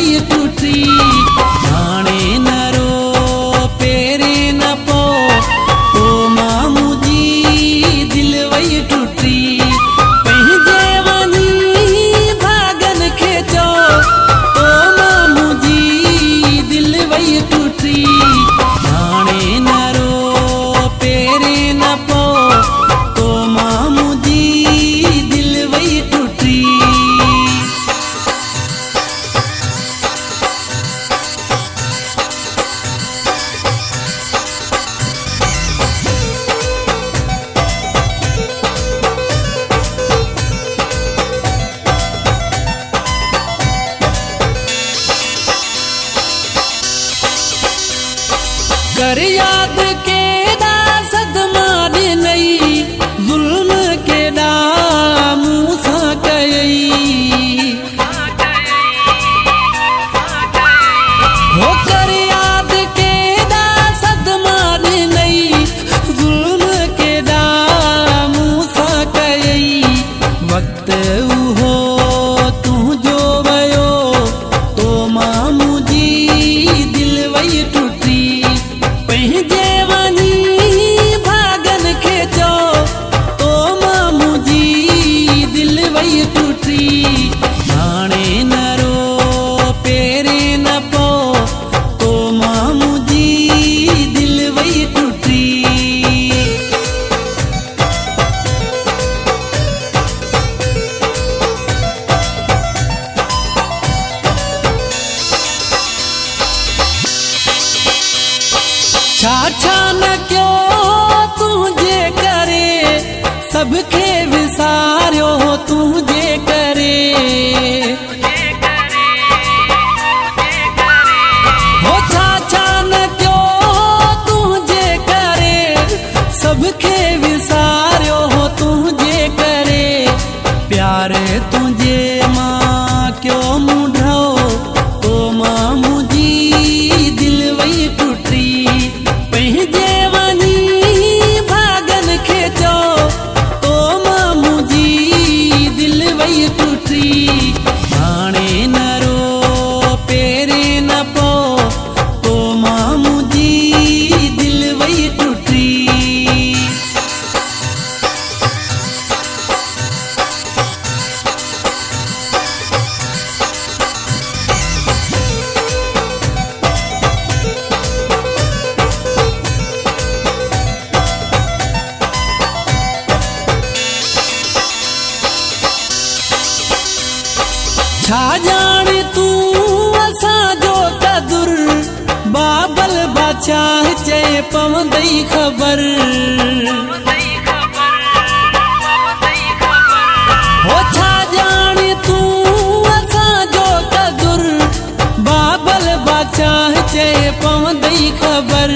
वही टूटी हाणे न रो पेरे न पो ओ मामू जी दिल वही टूटी पंहिंजे वञी भागन खे चओ ओ मामू जी दिल वही टूटी हाणे न रो पेरे न पो ओ मामू जी दिल वही टूटी कर याद केॾा सदमा ॾिनई ज़ुल्म केॾा मूं सां कयई हो कर याद केॾा सदमा ॾिनई ज़ुल्म केॾा मूं सां कयई वक़्तु उहो तुंहिंजो वियो तो मामू जी दिल वही टूटी पंहिंजे वञी भागन खे चओ तो मामू जी दिल वही टूटी हाणे न रो पेरे न पो तो मामू जी दिल वही टूटी छा न कयो तुंहिंजे करे सबखे विसारियो तुंहिंजे करे हो छा न कयो तुंहिंजे करे सबखे विसारियो तुंहिंजे करे प्यार तुंहिंजे मां कयो मुंढो तो मामू जी दिल वही टूटी पंहिंजे वञी भागन खे चओ तो मामू जी दिल वही टूटी हाणे न रो पेरे न पो तो मामू जी दिल वही टूटी छा ॼाणे तूं असांजो कदुर बाबल बादशाह चए पवंदई ख़बर हो छा ॼाणे तूं असांजो कदुर बाबल बादशाह चए पवंदई ख़बर